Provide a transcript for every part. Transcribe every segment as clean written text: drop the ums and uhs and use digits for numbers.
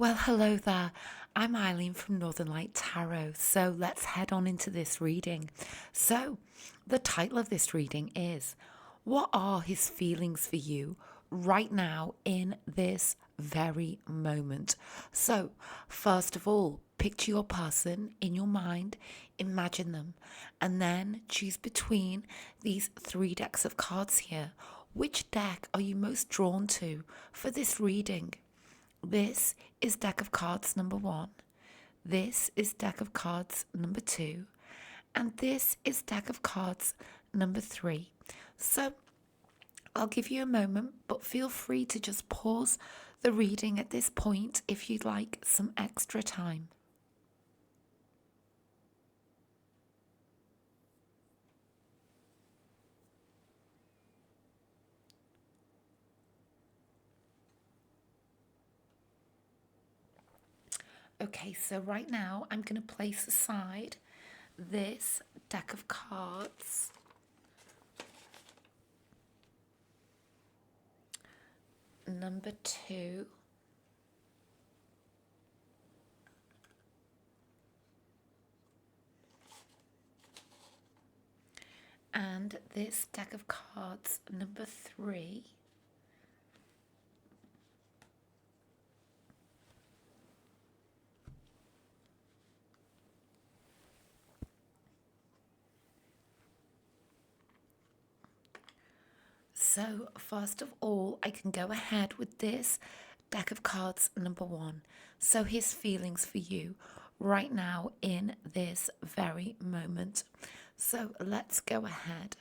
Well, hello there. I'm Eileen from Northern Light Tarot. So let's head on into this reading. So, the title of this reading is What are his feelings for you right now in this very moment? So, first of all, picture your person in your mind, imagine them, and then choose between these three decks of cards here. Which deck are you most drawn to for this reading? This is deck of cards number 1. This is deck of cards number 2. And this is deck of cards number 3. So I'll give you a moment, but feel free to just pause the reading at this point if you'd like some extra time. Okay, so right now I'm going to place aside this deck of cards. Number 2. And this deck of cards, number 3. So, first of all, I can go ahead with this deck of cards, number 1. So, his feelings for you right now in this very moment. So, let's go ahead.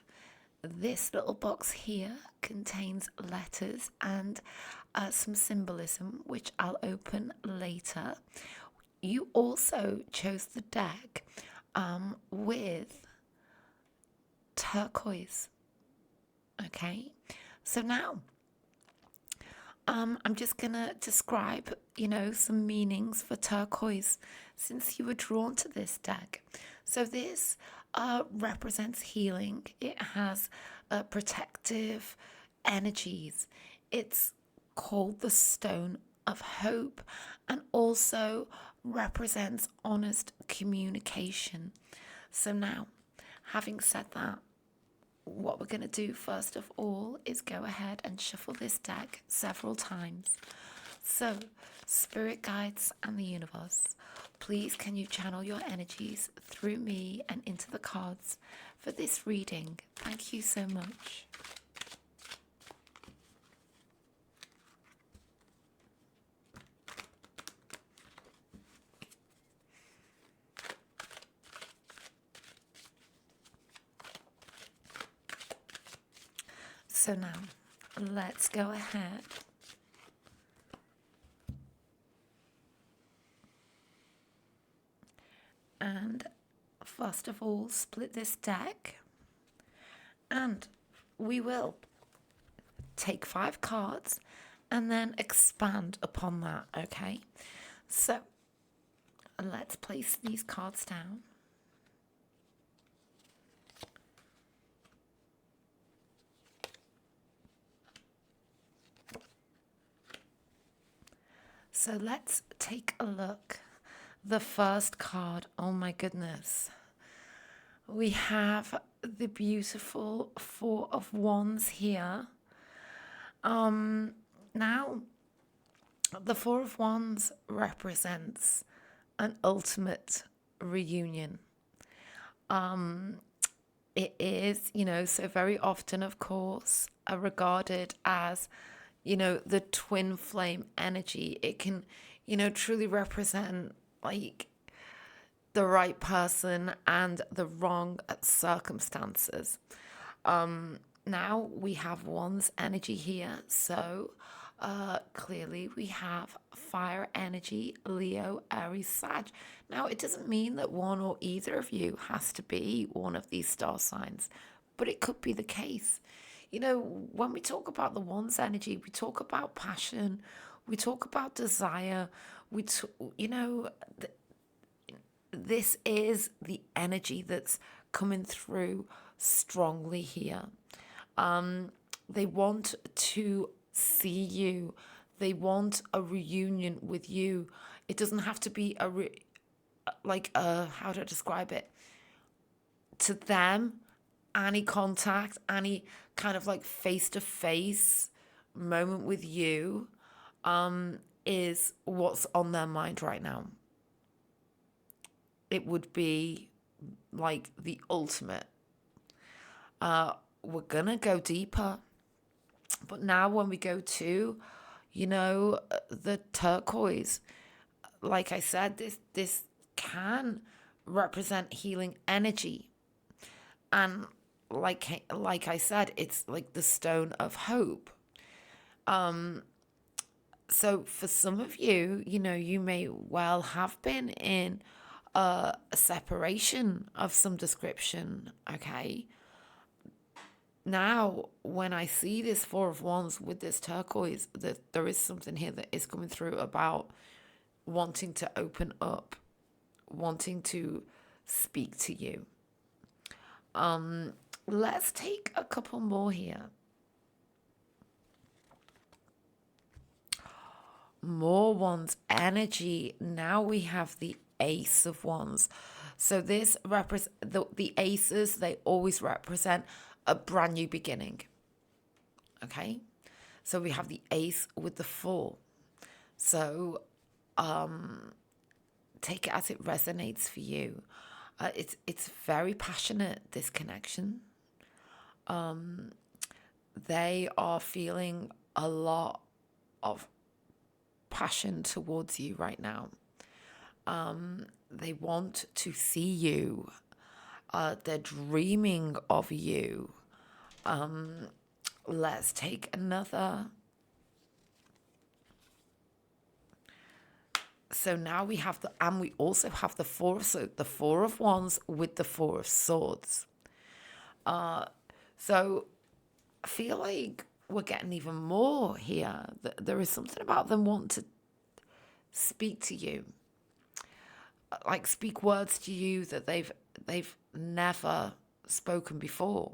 This little box here contains letters and some symbolism, which I'll open later. You also chose the deck with turquoise. Okay, so now I'm just gonna describe, some meanings for turquoise since you were drawn to this deck. So this represents healing. It has protective energies. It's called the Stone of Hope and also represents honest communication. So now, having said that, what we're going to do first of all is go ahead and shuffle this deck several times. So, spirit guides and the universe, please can you channel your energies through me and into the cards for this reading? Thank you so much. So now, let's go ahead and first of all split this deck, and we will take 5 cards and then expand upon that, okay? So let's place these cards down. So let's take a look. The first card, oh my goodness. We have the beautiful 4 of Wands here. Now, the 4 of Wands represents an ultimate reunion. It is, so very often, of course, regarded as the twin flame energy. It can, truly represent like the right person and the wrong circumstances. Now we have one's energy here. So clearly we have fire energy, Leo, Aries, Sag. Now it doesn't mean that one or either of you has to be one of these star signs, but it could be the case. When we talk about the one's energy, we talk about passion, we talk about desire, this is the energy that's coming through strongly here. They want to see you They want a reunion with you. It doesn't have to be how do I describe it? To them, any contact, any kind of like face-to-face moment with you is what's on their mind right now. It would be like the ultimate. We're gonna go deeper, but now when we go to, the turquoise, like I said, this can represent healing energy, and like I said, it's like the stone of hope. So for some of you, you may well have been in a separation of some description, okay? Now, when I see this Four of Wands with this turquoise, there is something here that is coming through about wanting to open up, wanting to speak to you. Let's take a couple more here. More Wands energy. Now we have the Ace of Wands. So this represents the aces, they always represent a brand new beginning. Okay? So we have the Ace with the Four. So take it as it resonates for you. It's very passionate, this connection. They are feeling a lot of passion towards you right now. They want to see you. They're dreaming of you. Let's take another. So now we have we also have the Four of Wands with the Four of Swords. So I feel like we're getting even more here. There is something about them wanting to speak to you, like speak words to you that they've never spoken before.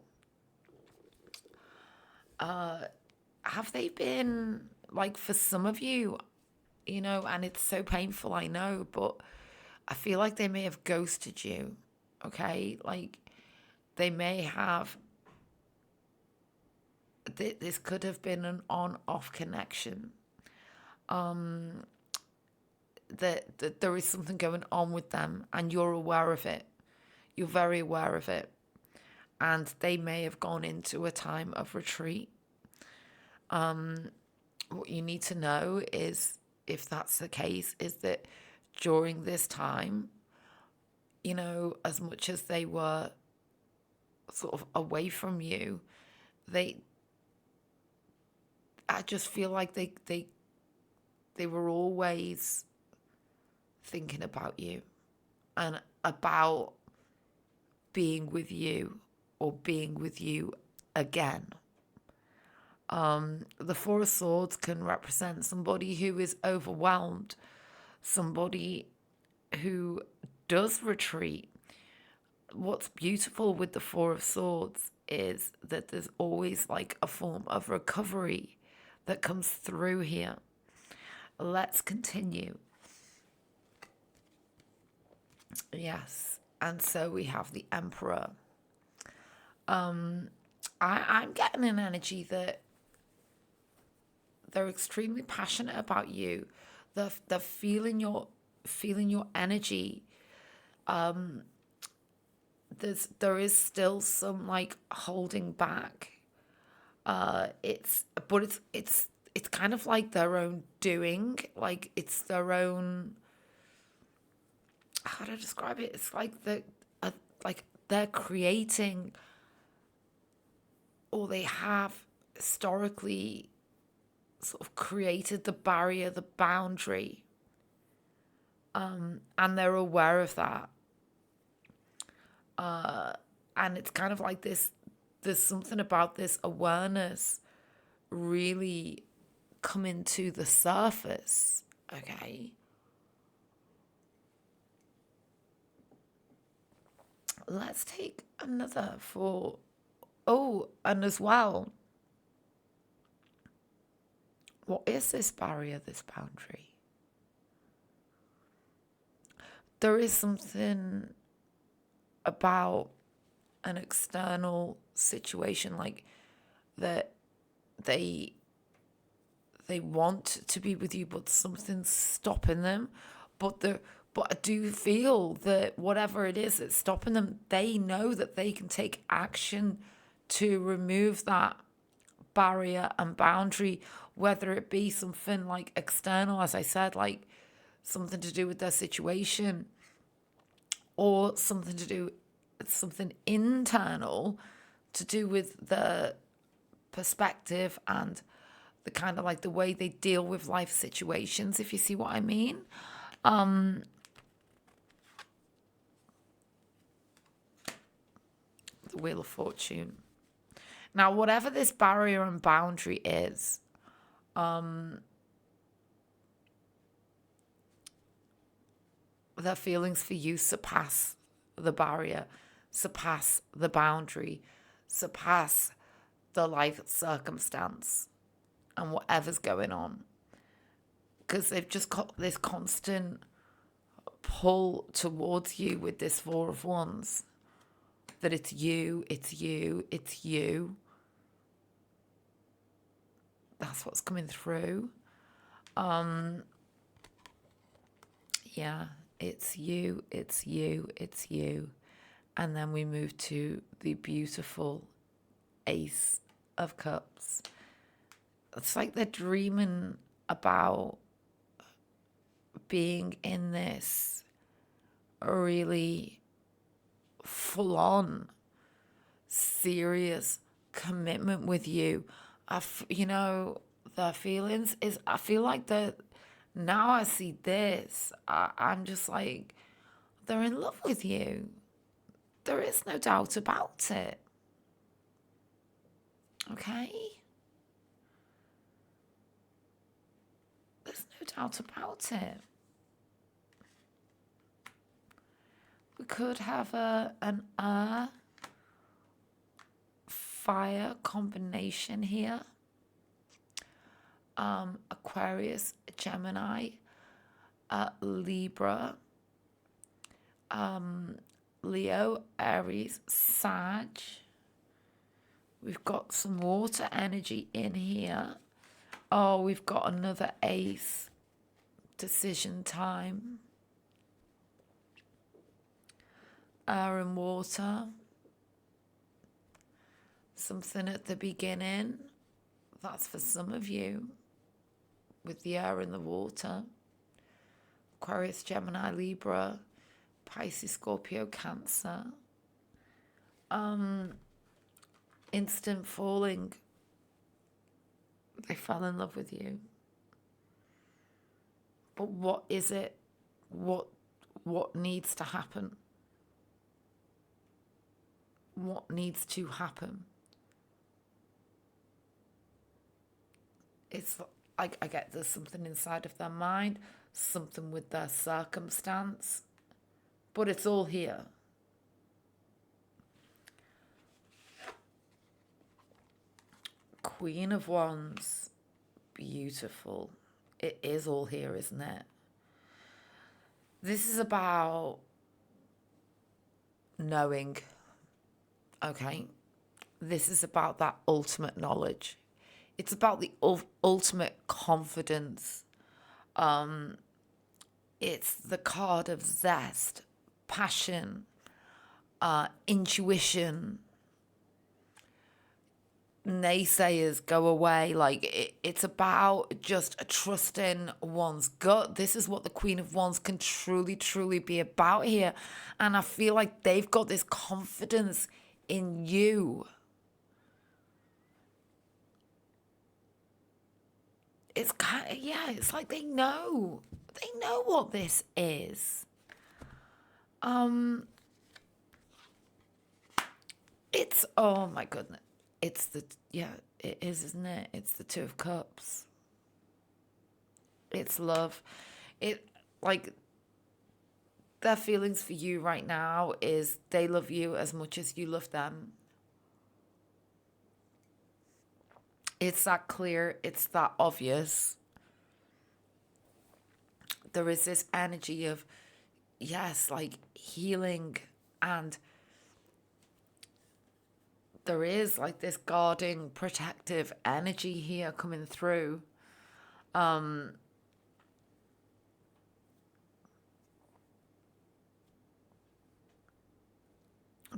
Have they been, like, for some of you, and it's so painful, I know, but I feel like they may have ghosted you, okay? Like, they may have, this could have been an on-off connection. That there is something going on with them, and you're aware of it. You're very aware of it. And they may have gone into a time of retreat. What you need to know is, if that's the case, is that during this time, as much as they were sort of away from you, I just feel like they were always thinking about you and about being with you or being with you again. The Four of Swords can represent somebody who is overwhelmed, somebody who does retreat. What's beautiful with the Four of Swords is that there's always like a form of recovery that comes through here. Let's continue. Yes, and so we have the Emperor. I'm getting an energy that they're extremely passionate about you. They're feeling your energy. There is still some like holding back. It's kind of like their own doing. Like it's their own. How to describe it? It's like they're creating, or they have historically sort of created the barrier, the boundary, and they're aware of that. And it's kind of like this. There's something about this awareness really coming to the surface. Okay. Let's take another for, and as well, What is this barrier, this boundary? There is something about an external situation, like that they want to be with you, but something's stopping them. But I do feel that whatever it is that's stopping them, they know that they can take action to remove that barrier and boundary, whether it be something like external, as I said, like something to do with their situation, or something internal to do with the perspective and the kind of like the way they deal with life situations, if you see what I mean. The Wheel of Fortune. Now, whatever this barrier and boundary is, their feelings for you surpass the barrier, surpass the boundary, surpass the life circumstance and whatever's going on. Because they've just got this constant pull towards you with this Four of Wands. That it's you, it's you, it's you. That's what's coming through. Yeah, it's you, it's you, it's you. And then we move to the beautiful Ace of Cups. It's like they're dreaming about being in this really full-on serious commitment with you. Their feelings is, I feel like that now I see this, I'm just like, they're in love with you. There is no doubt about it. Okay? There's no doubt about it. We could have an earth fire combination here. Aquarius, Gemini, Libra, Leo, Aries, Sag. We've got some water energy in here. Oh, we've got another ace. Decision time. Air and water. Something at the beginning. That's for some of you. With the air and the water. Aquarius, Gemini, Libra, Pisces, Scorpio, Cancer. Instant falling. They fell in love with you. But what is it? What needs to happen? What needs to happen? It's I get there's something inside of their mind, something with their circumstance, but it's all here. Queen of Wands, beautiful. It is all here, isn't it? This is about knowing, okay? This is about that ultimate knowledge. It's about the ultimate confidence. It's the card of zest, passion, intuition. Naysayers go away. Like it's about just trusting one's gut. This is what the Queen of Wands can truly, truly be about here. And I feel like they've got this confidence in you. It's kind of, it's like they know what this is. It's, oh my goodness. It's it is, isn't it? It's the Two of Cups. It's love. It, like, their feelings for you right now is they love you as much as you love them. It's that clear, it's that obvious. There is this energy of, yes, like healing, and there is like this guarding, protective energy here coming through.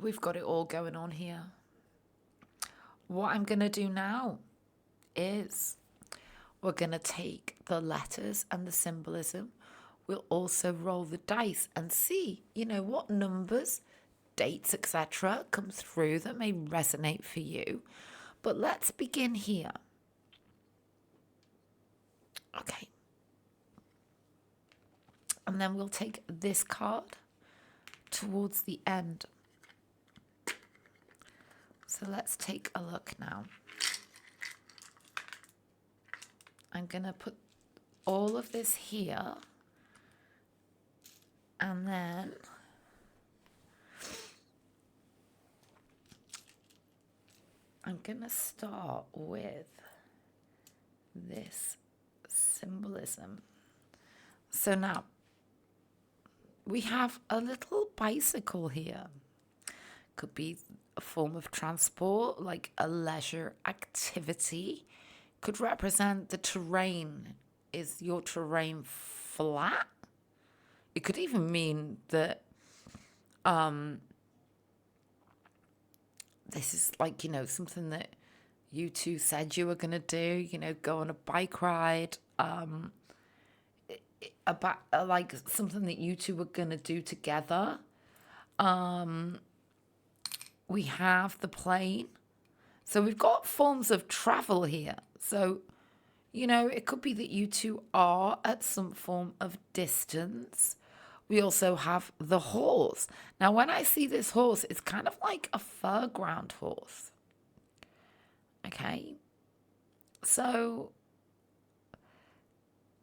We've got it all going on here. What I'm going to do now is we're going to take the letters and the symbolism. We'll also roll the dice and see, what numbers, dates, etc. come through that may resonate for you. But let's begin here. Okay. And then we'll take this card towards the end. So let's take a look now. I'm going to put all of this here. And then I'm going to start with this symbolism. So now we have a little bicycle here. Could be a form of transport, like a leisure activity. Could represent the terrain. Is your terrain flat? It could even mean that this is like, something that you two said you were going to do, go on a bike ride, like something that you two were going to do together. We have the plane. So we've got forms of travel here. So, it could be that you two are at some form of distance. We also have the horse. Now, when I see this horse, it's kind of like a fairground horse. Okay. So,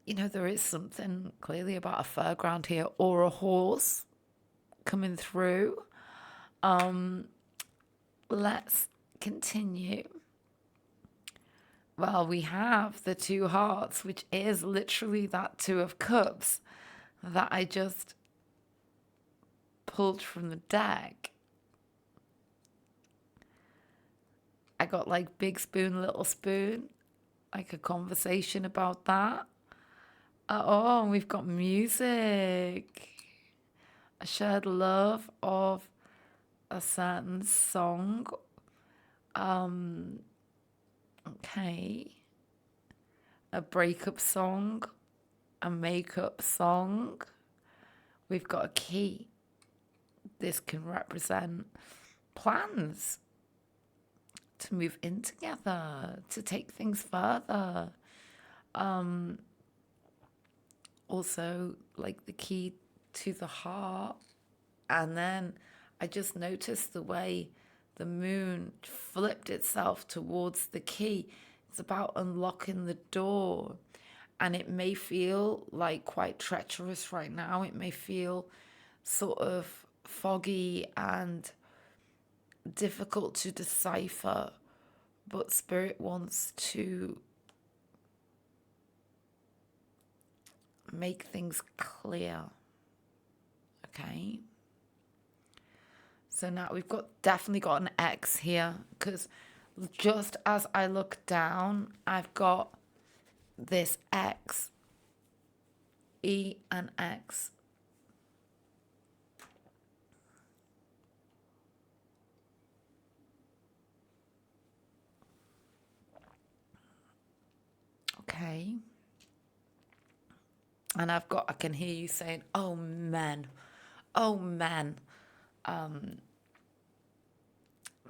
there is something clearly about a fairground here, or a horse coming through. Let's continue. Well, we have the two hearts, which is literally that two of cups that I just pulled from the deck. I got like big spoon, little spoon, like a conversation about that. Oh, and we've got music. A shared love of a certain song. Okay. A breakup song, a makeup song. We've got a key. This can represent plans to move in together, to take things further. Also, like the key to the heart. And then I just noticed the way the moon flipped itself towards the key. It's about unlocking the door. And it may feel like quite treacherous right now. It may feel sort of foggy and difficult to decipher. But Spirit wants to make things clear. Okay? So now we've definitely got an X here, because just as I look down, I've got this X, E and X. Okay. And I can hear you saying, oh man, oh man.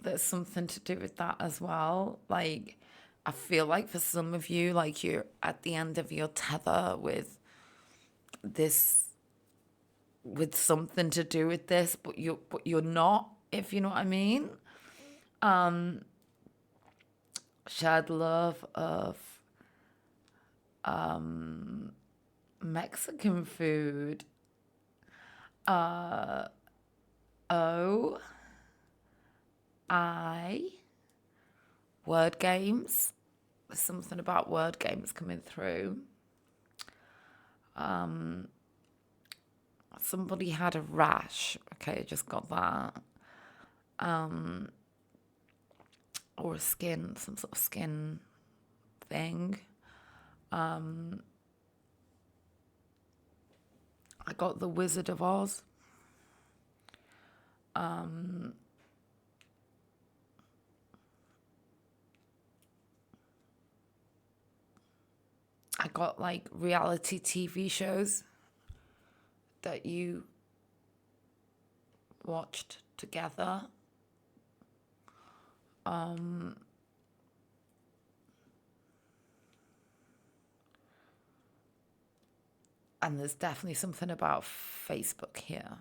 There's something to do with that as well. Like, I feel like for some of you, like you're at the end of your tether with this, with something to do with this, but you're not, if you know what I mean. Shared love of Mexican food. Word games. There's something about word games coming through. Somebody had a rash. Okay, I just got that. Or a skin, some sort of skin thing. I got the Wizard of Oz. I got like reality TV shows that you watched together. And there's definitely something about Facebook here,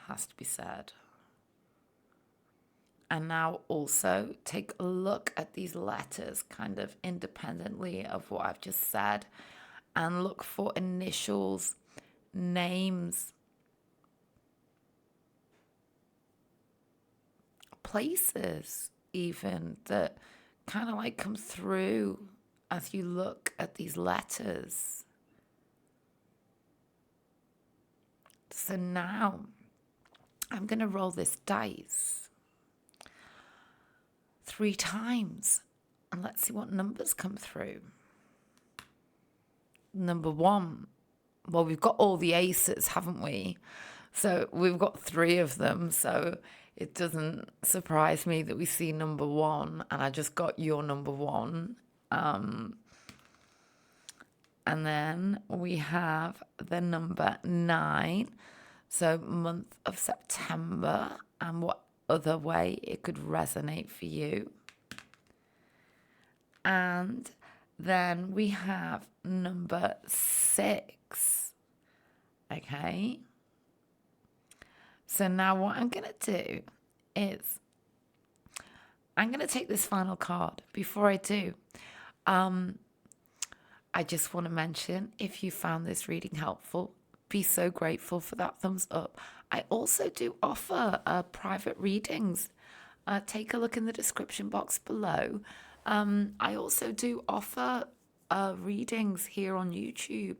has to be said. And now also take a look at these letters kind of independently of what I've just said, and look for initials, names, places even that kind of like come through as you look at these letters. So now I'm going to roll this dice 3 times and let's see what numbers come through. Number 1. Well, we've got all the aces, haven't we? So we've got 3 of them. So it doesn't surprise me that we see number 1, and I just got your number 1. And then we have the number 9. So month of September, and what other way it could resonate for you. And then we have number 6. Okay. So now what I'm going to do is I'm going to take this final card. Before I do, I just want to mention, if you found this reading helpful, be so grateful for that thumbs up. I also do offer private readings. Take a look in the description box below. I also do offer readings here on YouTube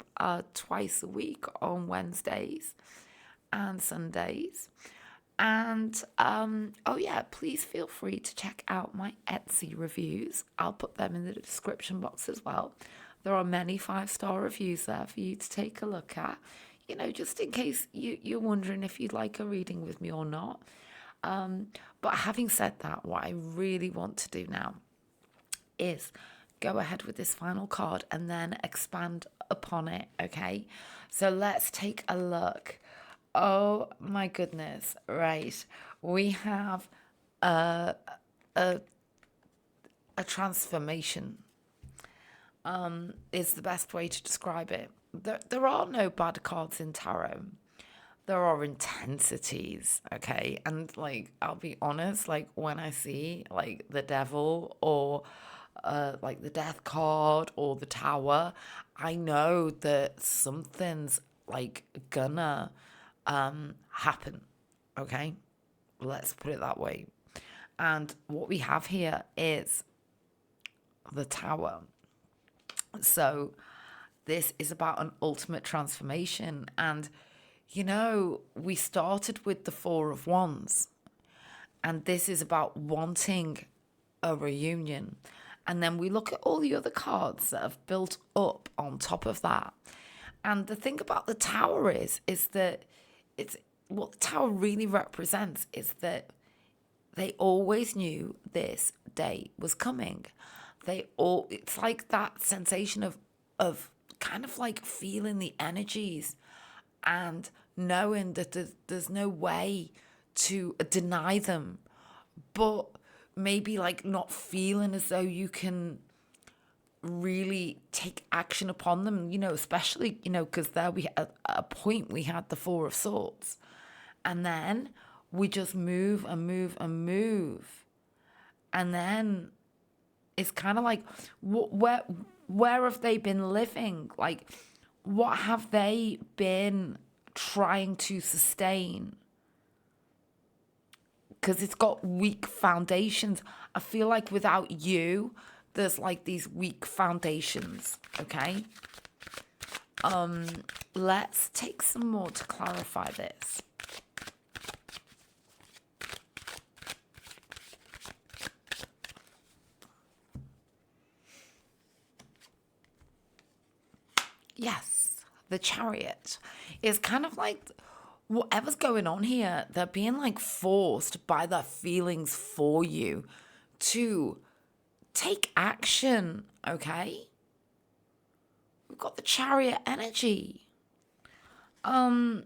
twice a week on Wednesdays and Sundays. And oh yeah, please feel free to check out my Etsy reviews. I'll put them in the description box as well. There are many 5-star reviews there for you to take a look at, you know, just in case you're wondering if you'd like a reading with me or not. But having said that, what I really want to do now is go ahead with this final card and then expand upon it, okay? So let's take a look. Oh my goodness, right. We have a transformation. Is the best way to describe it. There are no bad cards in tarot. There are intensities, okay? And like, I'll be honest, like when I see like the devil or like the death card or the tower, I know that something's like gonna happen, okay? Let's put it that way. And what we have here is the tower. So this is about an ultimate transformation. And, you know, we started with the 4 of Wands. And this is about wanting a reunion. And then we look at all the other cards that have built up on top of that. And the thing about the tower is that it's what the tower really represents is that they always knew this day was coming. It's like that sensation of kind of like feeling the energies and knowing that there's no way to deny them, but maybe like not feeling as though you can really take action upon them, you know, especially, you know, because there we at a point we had the 4 of Swords, and then we just move and move and move, and then it's kind of like, where have they been living? Like, what have they been trying to sustain? Because it's got weak foundations. I feel like without you, there's like these weak foundations, okay? Let's take some more to clarify this. Yes, the Chariot is kind of like whatever's going on here, they're being like forced by their feelings for you to take action, okay? We've got the Chariot energy. Ooh,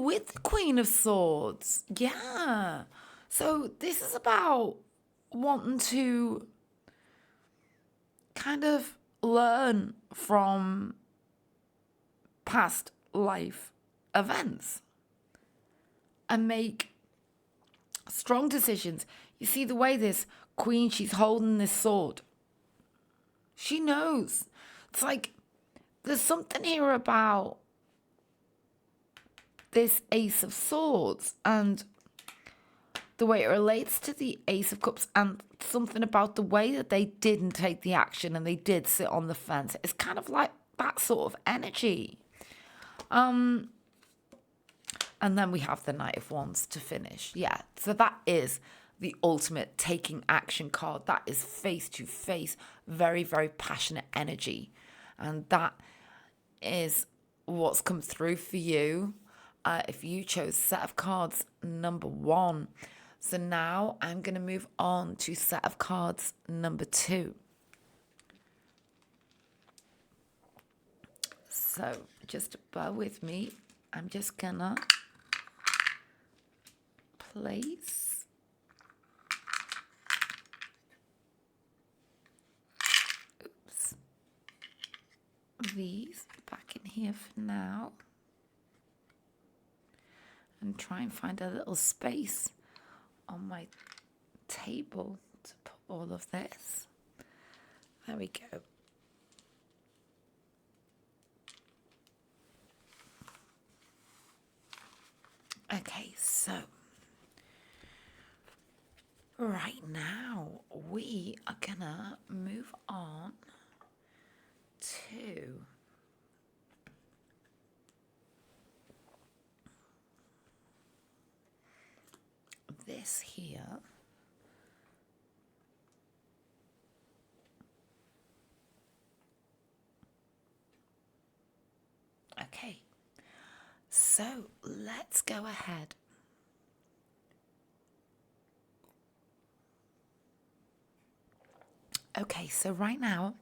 with the Queen of Swords. Yeah. So this is about wanting to kind of learn from past life events and make strong decisions. You see the way this queen, she's holding this sword. She knows. It's like there's something here about this Ace of Swords and the way it relates to the Ace of Cups, and something about the way that they didn't take the action and they did sit on the fence. It's kind of like that sort of energy. And then we have the Knight of Wands to finish. Yeah, so that is the ultimate taking action card. That is face to face, very, very passionate energy. And that is what's come through for you if you chose set of cards number 1. So now I'm going to move on to set of cards number 2. So just bear with me. I'm just going to place these back in here for now and try and find a little space on my table to put all of this. There we go. Okay, so right now we are gonna move on to this here. Okay, so let's go ahead. Okay, so right now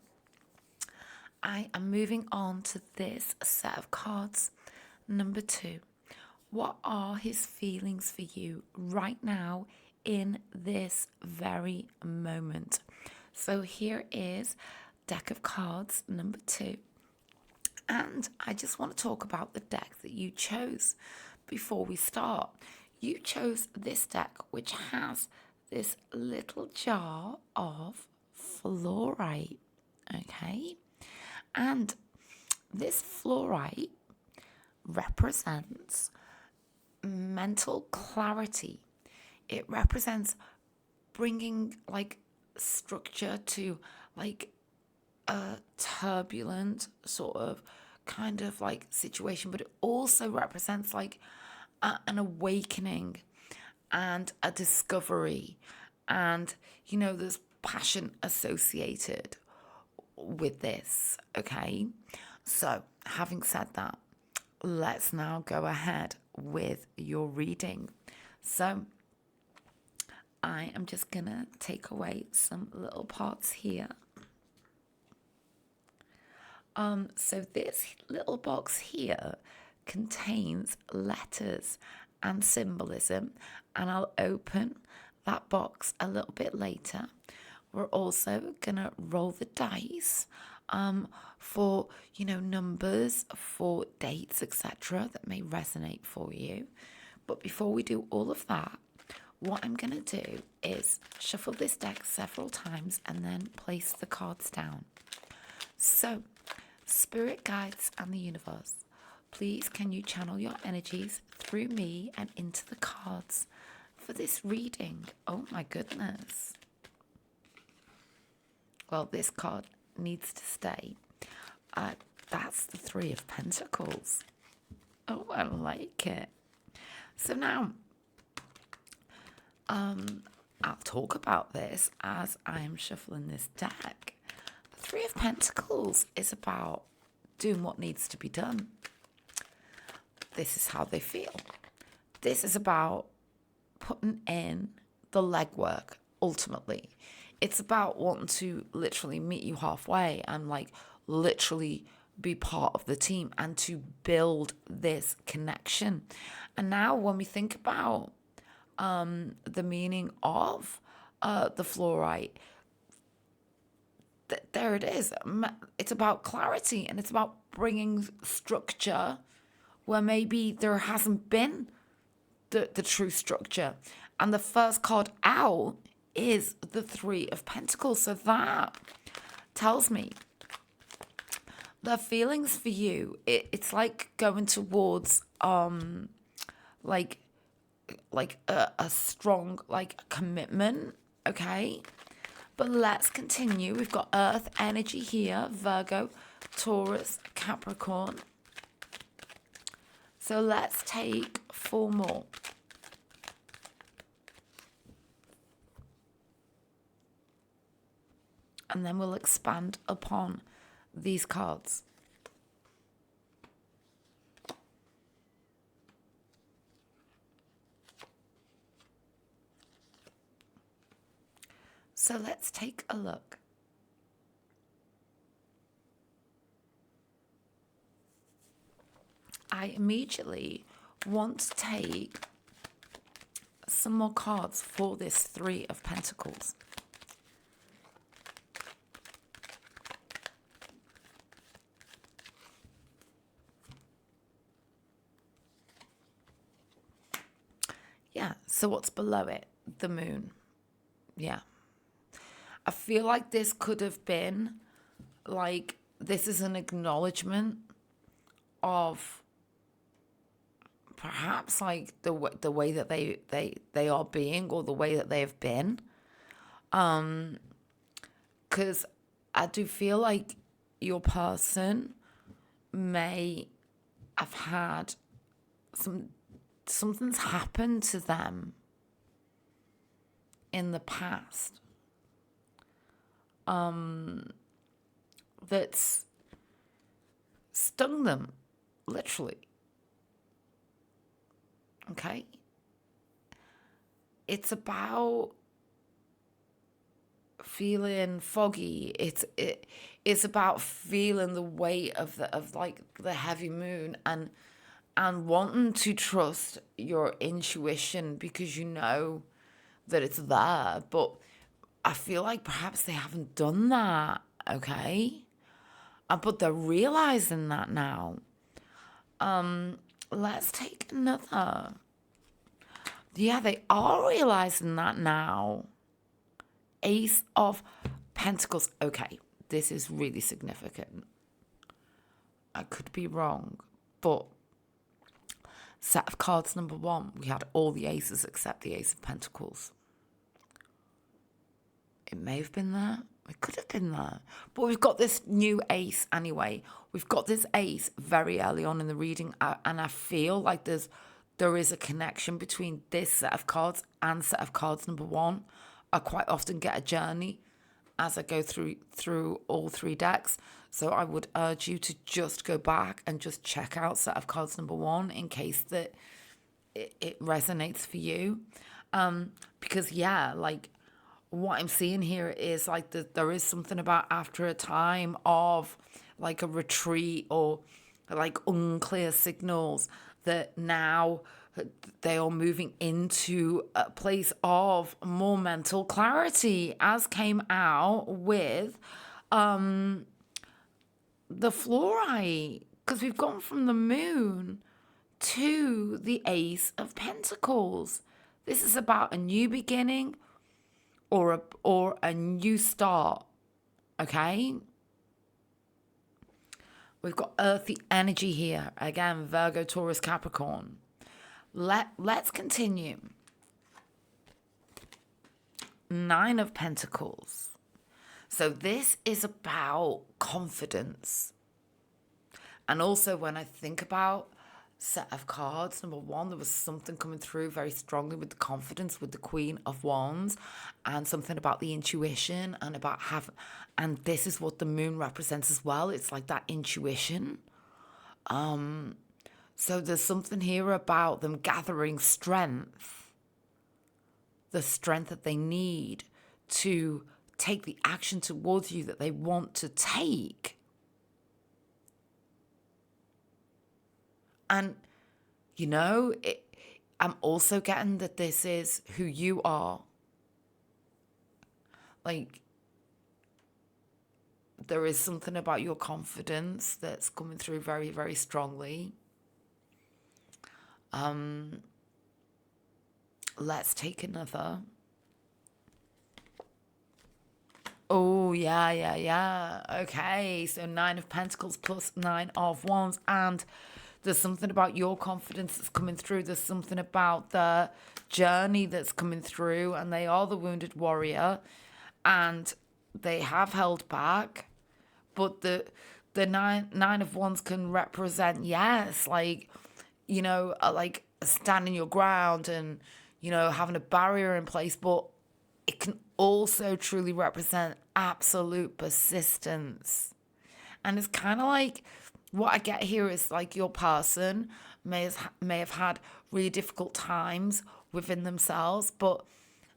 I am moving on to this set of cards, number 2. What are his feelings for you right now in this very moment? So here is deck of cards number 2. And I just want to talk about the deck that you chose before we start. You chose this deck, which has this little jar of fluorite, okay? And this fluorite represents mental clarity. It represents bringing like structure to like a turbulent sort of kind of like situation, but it also represents like an awakening and a discovery, and you know there's passion associated with this. Okay, so having said that, let's now go ahead with your reading. So I am just gonna take away some little parts here. So this little box here contains letters and symbolism, and I'll open that box a little bit later. We're also gonna roll the dice for, you know, numbers, for dates, etc. that may resonate for you. But before we do all of that, what I'm gonna do is shuffle this deck several times and then place the cards down. So, spirit guides and the universe, please can you channel your energies through me and into the cards for this reading? Oh my goodness. Well, this card needs to stay. That's the Three of Pentacles. Oh, I like it. So now, I'll talk about this as I am shuffling this deck. The Three of Pentacles is about doing what needs to be done. This is how they feel. This is about putting in the legwork, ultimately. It's about wanting to literally meet you halfway and like literally be part of the team and to build this connection. And now when we think about the meaning of the fluorite, there it is. It's about clarity and it's about bringing structure where maybe there hasn't been the true structure. And the first card out is the Three of Pentacles. So that tells me the feelings for you, it's like going towards like a strong like commitment, okay? But let's continue. We've got Earth energy here, Virgo, Taurus, Capricorn. So let's take 4 more. And then we'll expand upon these cards. So let's take a look. I immediately want to take some more cards for this Three of Pentacles. Yeah, so what's below it? The moon. Yeah. I feel like this could have been like, this is an acknowledgement of perhaps like the way that they are being, or the way that they have been. Because I do feel like your person may have had something's happened to them in the past that's stung them, literally. Okay? It's about feeling foggy. It's about feeling the weight of the heavy moon and wanting to trust your intuition because you know that it's there. But I feel like perhaps they haven't done that, okay? But they're realizing that now. Let's take another. Yeah, they are realizing that now. Ace of Pentacles. Okay, this is really significant. I could be wrong, but set of cards number 1, we had all the aces except the Ace of Pentacles. It may have been there. It could have been there. But we've got this new ace anyway. We've got this ace very early on in the reading, and I feel like there is a connection between this set of cards and set of cards number 1. I quite often get a journey as I go through all 3 decks. So I would urge you to just go back and just check out set of cards number 1 in case that it resonates for you. Because yeah, like what I'm seeing here is like there is something about after a time of like a retreat or like unclear signals that now they are moving into a place of more mental clarity, as came out with the fluorite, because we've gone from the moon to the Ace of Pentacles. This is about a new beginning or a new start, okay? We've got earthy energy here. Again, Virgo, Taurus, Capricorn. Let's continue. 9 of Pentacles. So this is about confidence. And also when I think about set of cards, number one, there was something coming through very strongly with the confidence with the Queen of Wands, and something about the intuition and about and this is what the moon represents as well. It's like that intuition. So there's something here about them gathering strength, the strength that they need to take the action towards you that they want to take. And, I'm also getting that this is who you are. Like, there is something about your confidence that's coming through very, very strongly. Let's take another. Oh, yeah. Okay, so 9 of Pentacles plus 9 of Wands. And there's something about your confidence that's coming through. There's something about the journey that's coming through. And they are the wounded warrior. And they have held back. But the nine of Wands can represent, yes, like, like standing your ground and, having a barrier in place. But it can also truly represent absolute persistence. And it's kind of like, what I get here is like your person may have had really difficult times within themselves, but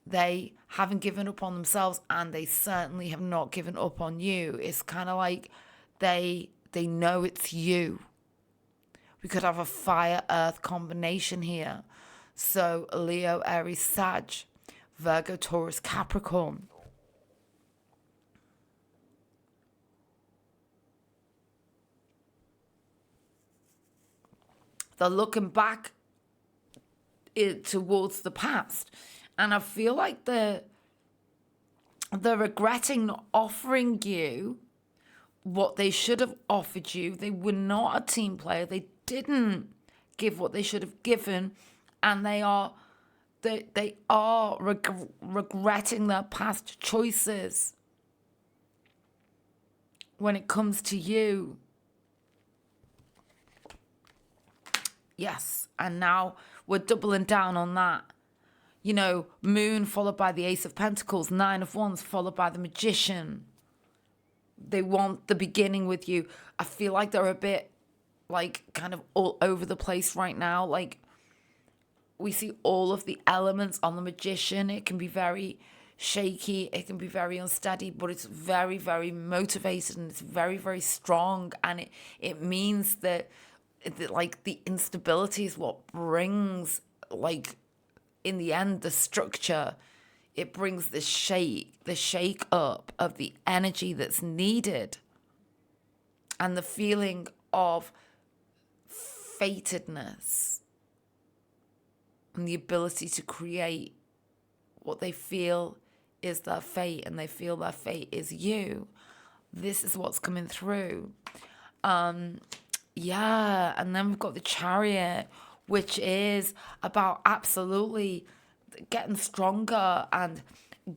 they haven't given up on themselves, and they certainly have not given up on you. It's kind of like they know it's you. We could have a fire-earth combination here. So Leo, Aries, Sag, Virgo, Taurus, Capricorn. They're looking back towards the past. And I feel like they're regretting not offering you what they should have offered you. They were not a team player. They didn't give what they should have given. And they are regretting their past choices when it comes to you. Yes, and now we're doubling down on that. Moon followed by the Ace of Pentacles, 9 of Wands followed by the Magician. They want the beginning with you. I feel like they're a bit like kind of all over the place right now. Like, we see all of the elements on the Magician. It can be very shaky, it can be very unsteady, but it's very, very motivated, and it's very, very strong. And it means that like the instability is what brings, like, in the end, the structure. It brings the shake up of the energy that's needed, and the feeling of fatedness, and the ability to create what they feel is their fate, and they feel their fate is you. This is what's coming through. Yeah, and then we've got the Chariot, which is about absolutely getting stronger and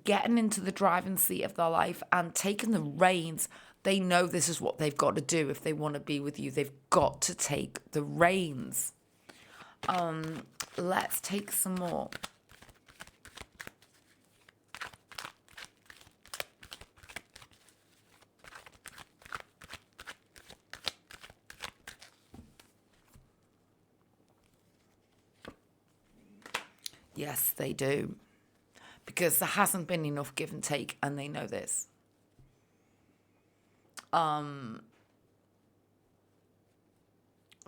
getting into the driving seat of their life and taking the reins. They know this is what they've got to do if they want to be with you. They've got to take the reins. Let's take some more. Yes, they do. Because there hasn't been enough give and take, and they know this.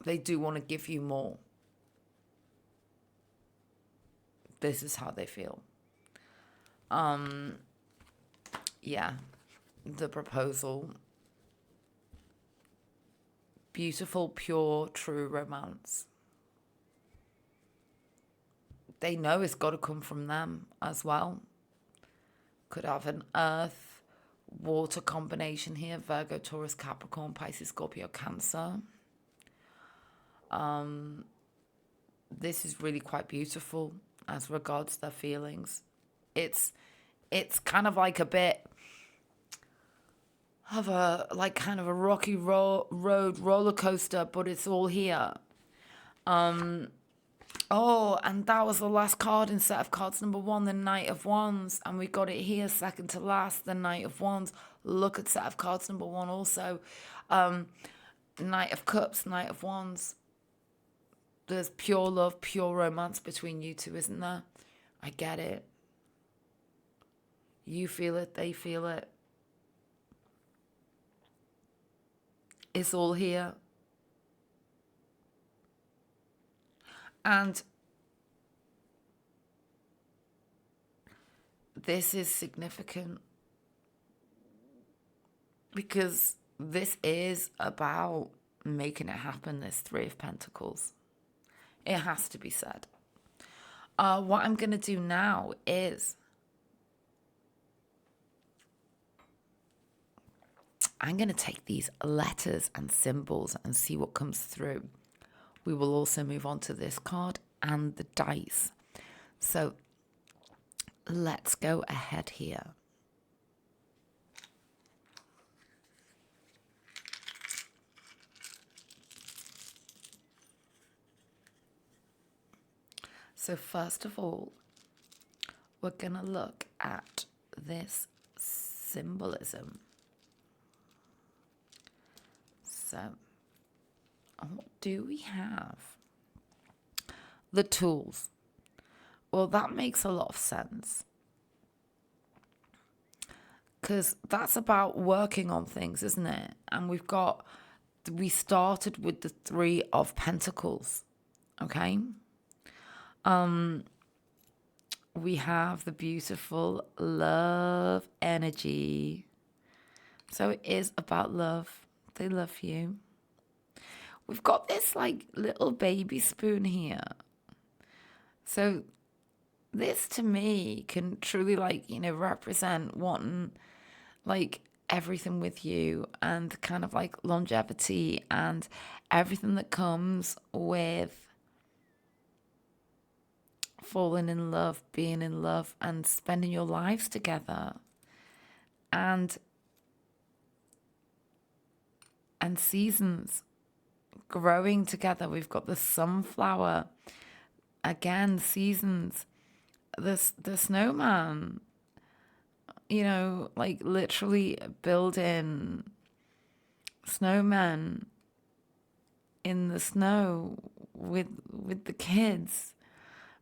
They do want to give you more. This is how they feel. Yeah, the proposal. Beautiful, pure, true romance. They know it's got to come from them as well. Could have an earth, water combination here. Virgo, Taurus, Capricorn, Pisces, Scorpio, Cancer. This is really quite beautiful as regards their feelings. It's kind of like a bit of a like kind of a rocky road roller coaster, but it's all here. Oh, and that was the last card in set of cards number 1, the Knight of Wands, and we got it here second to last, the Knight of Wands. Look at set of cards number 1 also. Knight of Cups, Knight of Wands. There's pure love, pure romance between you two, isn't there? I get it. You feel it, they feel it. It's all here. And this is significant because this is about making it happen, this Three of Pentacles. It has to be said. What I'm going to do now is I'm going to take these letters and symbols and see what comes through. We will also move on to this card and the dice. So let's go ahead here. So first of all, we're going to look at this symbolism. So what do we have? The tools. Well, that makes a lot of sense. Because that's about working on things, isn't it? And we started with the Three of Pentacles, okay? We have the beautiful love energy. So it is about love. They love you. We've got this like little baby spoon here. So this to me can truly represent wanting like everything with you and kind of like longevity and everything that comes with falling in love, being in love, and spending your lives together, and seasons growing together. We've got the sunflower, again, seasons, the snowman, like literally building snowmen in the snow with the kids.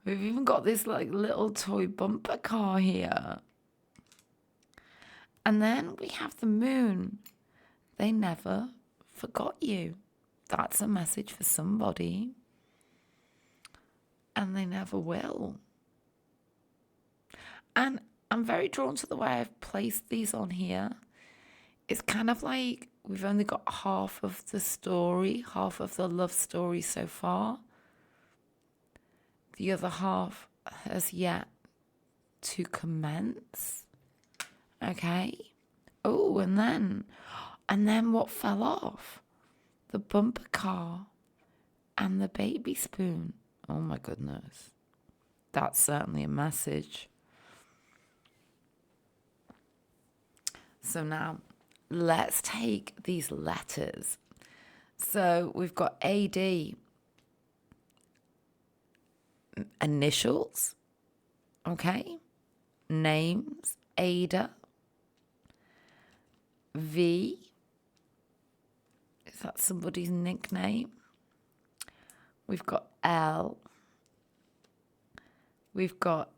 We've even got this like little toy bumper car here. And then we have the moon. They never forgot you. That's a message for somebody. And they never will. And I'm very drawn to the way I've placed these on here. It's kind of like we've only got half of the story, half of the love story so far. The other half has yet to commence. Okay. Oh, and then what fell off? The bumper car and the baby spoon. Oh my goodness. That's certainly a message. So now let's take these letters. So we've got AD. Initials, okay, names, Ada, V, is that somebody's nickname? We've got L, we've got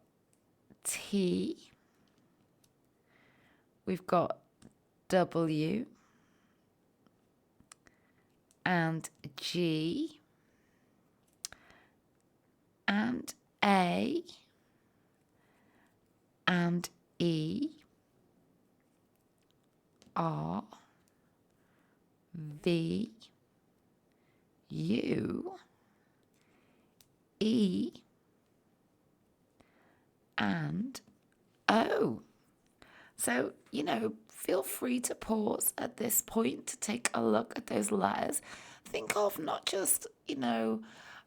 T, we've got W, and G, and A, and E, R, V, U, E, and O. So, feel free to pause at this point to take a look at those letters. Think of not just,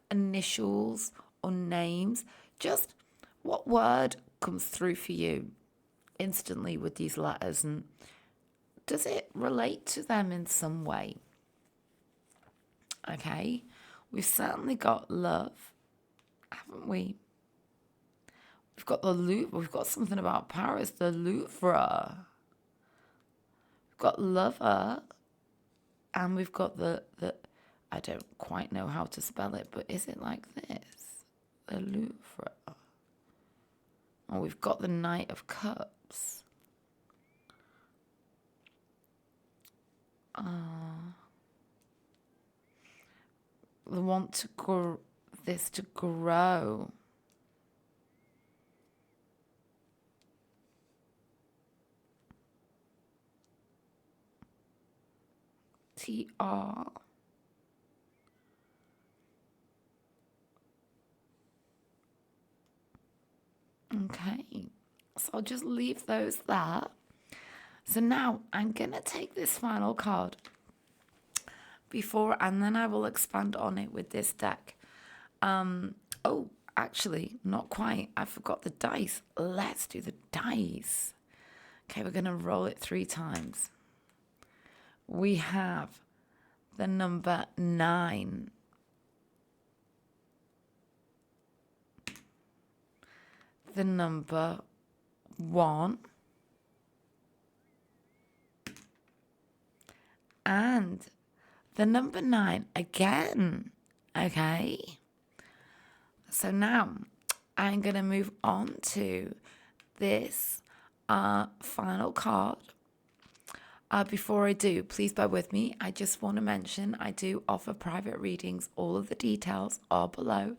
initials or names, just what word comes through for you instantly with these letters, and does it relate to them in some way? Okay, we've certainly got love, haven't we? We've got the Louvre. We've got something about Paris, the Louvre. We've got lover, and we've got the I don't quite know how to spell it, but is it like this? The Louvre. Oh, we've got the Knight of Cups. The want to grow, this to grow. TR. Okay, so I'll just leave those there. So now I'm going to take this final card and then I will expand on it with this deck. Oh, actually, not quite. I forgot the dice. Let's do the dice. Okay, we're going to roll it 3 times. We have the number 9. The number 1. And the number 9 again. Okay. So now I'm going to move on to this final card. Before I do, please bear with me. I just want to mention I do offer private readings. All of the details are below.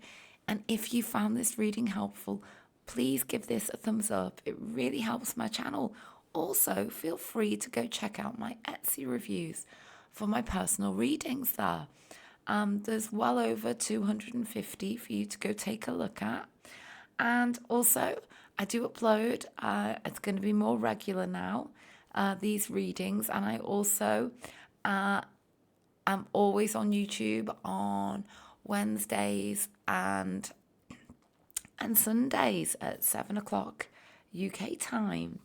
And if you found this reading helpful, please give this a thumbs up. It really helps my channel. Also, feel free to go check out my Etsy reviews for my personal readings there. There's well over 250 for you to go take a look at. And also, I do upload, it's going to be more regular now, these readings. And I also am always on YouTube on Wednesdays and Sundays at 7 o'clock UK time.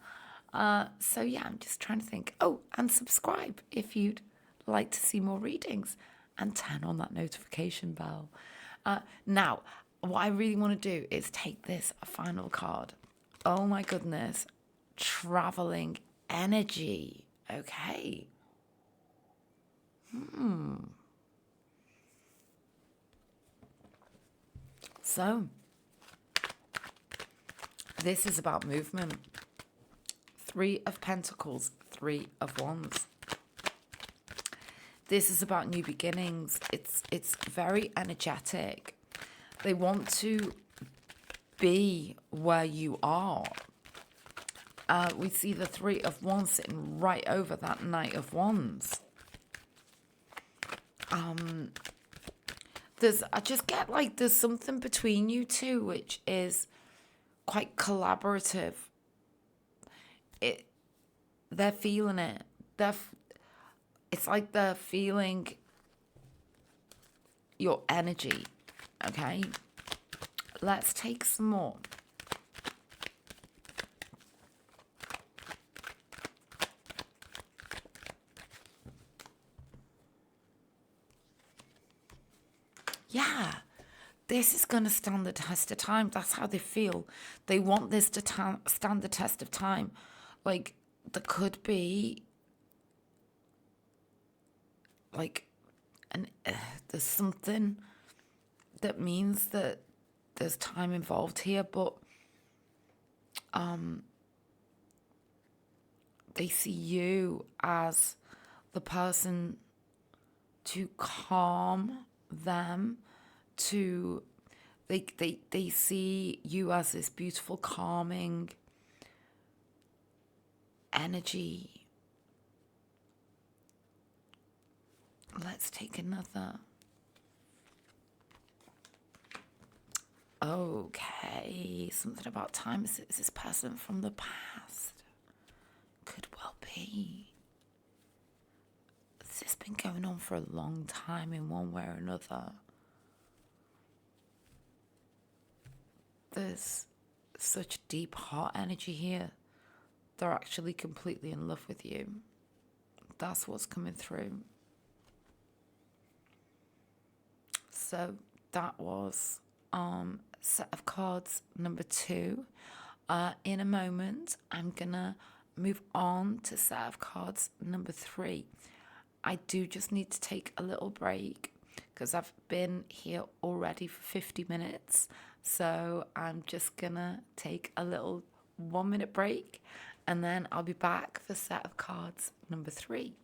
So yeah, I'm just trying to think. Oh, and subscribe if you'd like to see more readings, and turn on that notification bell. Now, what I really want to do is take this final card. Oh my goodness. Traveling energy. Okay. So, this is about movement. 3 of Pentacles, 3 of Wands. This is about new beginnings. It's very energetic. They want to be where you are. We see the 3 of Wands sitting right over that Knight of Wands. I just get like there's something between you two which is quite collaborative. They're feeling it. It's like they're feeling your energy. Okay, let's take some more. Yeah, this is going to stand the test of time. That's how they feel. They want this to stand the test of time. Like, there could be, like, there's something that means that there's time involved here, but they see you as the person to calm them, they see you as this beautiful calming energy. Let's take another. Okay, something about time. Is this person from the past? Could well be. This has been going on for a long time in one way or another. There's such deep heart energy here. They're actually completely in love with you. That's what's coming through. So that was set of cards number 2. In a moment, I'm gonna move on to set of cards number 3. I do just need to take a little break because I've been here already for 50 minutes. So I'm just gonna take a little 1-minute break and then I'll be back for set of cards number 3.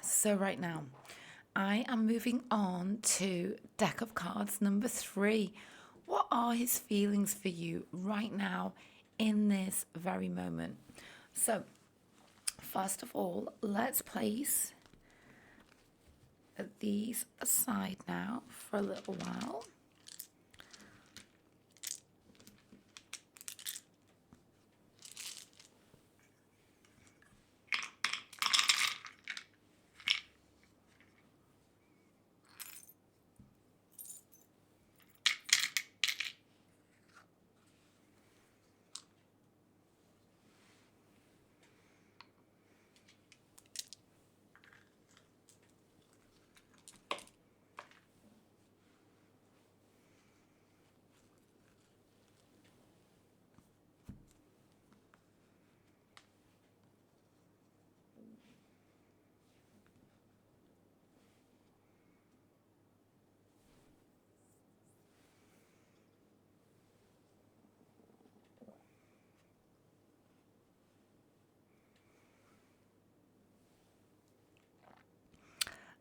So right now, I am moving on to deck of cards number 3. What are his feelings for you right now in this very moment? So, first of all, let's place these aside now for a little while.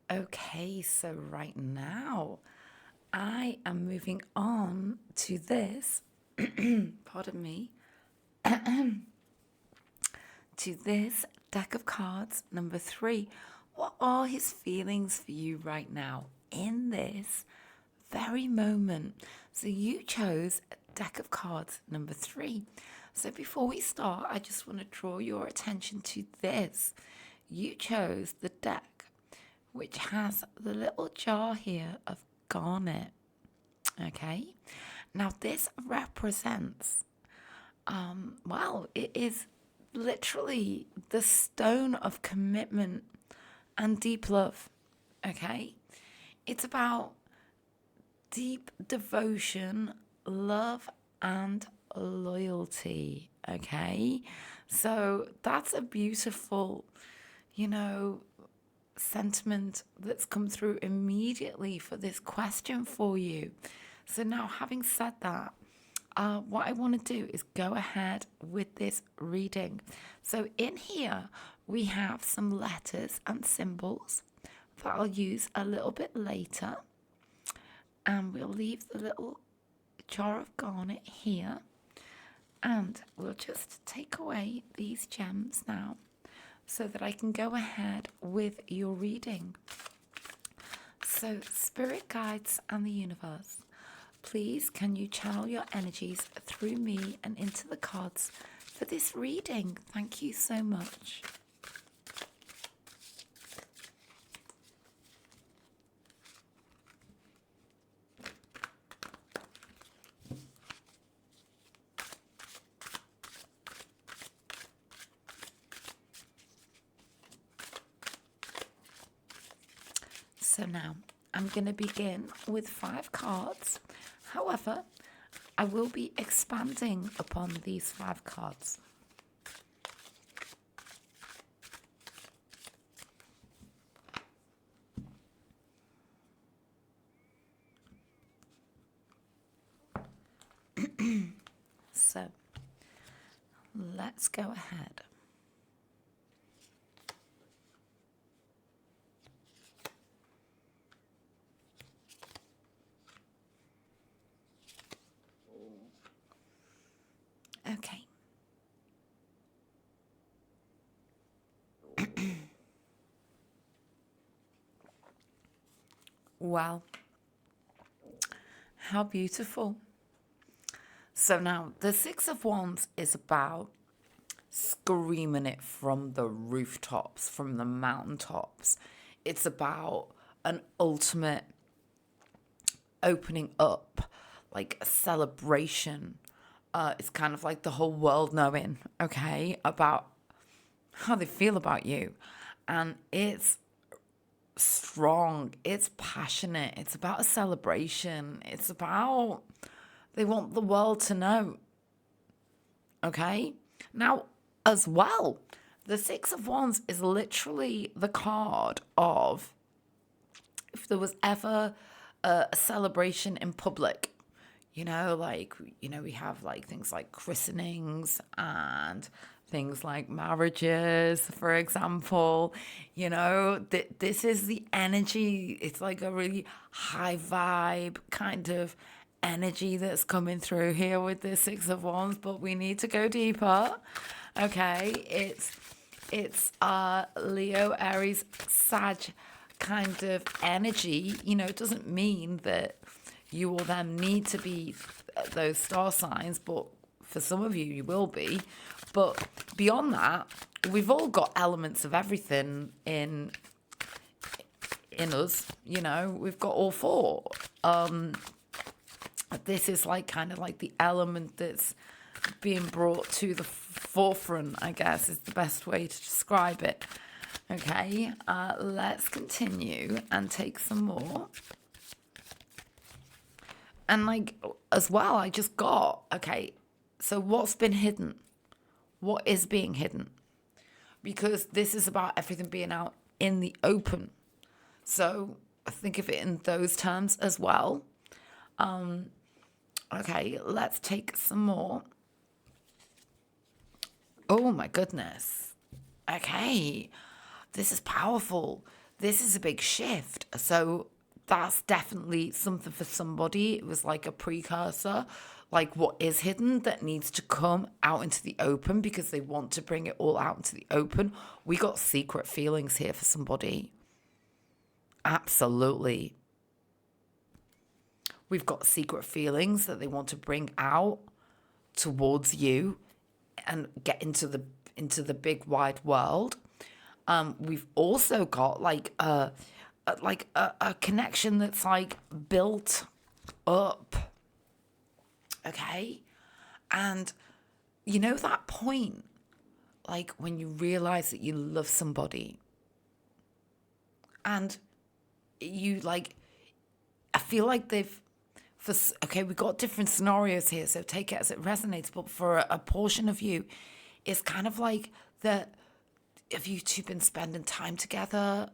Okay, so right now I am moving on to this, pardon me, to this deck of cards number 3. What are his feelings for you right now in this very moment? So you chose deck of cards number 3. So before we start, I just want to draw your attention to this. You chose the deck which has the little jar here of garnet. Okay, now this represents, well, it is literally the stone of commitment and deep love. Okay, it's about deep devotion, love, and loyalty. Okay, so that's a beautiful, sentiment that's come through immediately for this question for you. So now, having said that, what I want to do is go ahead with this reading. So in here, we have some letters and symbols that I'll use a little bit later. And we'll leave the little jar of garnet here. And we'll just take away these gems now so that I can go ahead with your reading. So, spirit guides and the universe, please can you channel your energies through me and into the cards for this reading? Thank you so much. So now I'm going to begin with 5 cards. However, I will be expanding upon these 5 cards. So let's go ahead. Okay. Well, how beautiful. So now the Six of Wands is about screaming it from the rooftops, from the mountaintops. It's about an ultimate opening up, like a celebration. It's kind of like the whole world knowing, okay, about how they feel about you. And it's strong, it's passionate, it's about a celebration, it's about they want the world to know, okay? Now, as well, the Six of Wands is literally the card of if there was ever a celebration in public, we have like things like christenings and things like marriages, for example. This is the energy. It's like a really high vibe kind of energy that's coming through here with the Six of Wands, but we need to go deeper. Okay, it's Leo, Aries, Sag kind of energy. It doesn't mean that you or them need to be those star signs, but for some of you, you will be. But beyond that, we've all got elements of everything in us. We've got all four. This is like kind of like the element that's being brought to the forefront, I guess, is the best way to describe it. Okay, let's continue and take some more. And as well, I just got, okay, so what's been hidden? What is being hidden? Because this is about everything being out in the open. So think of it in those terms as well. Okay, let's take some more. Oh my goodness. Okay, this is powerful. This is a big shift. So that's definitely something for somebody. It was like a precursor, like what is hidden that needs to come out into the open because they want to bring it all out into the open. We got secret feelings here for somebody. Absolutely. We've got secret feelings that they want to bring out towards you and get into the big wide world. We've also got like a connection that's like built up. Okay? And that point, like when you realize that you love somebody and you I feel like we've got different scenarios here, so take it as it resonates, but for a portion of you, it's kind of like that if you two been spending time together,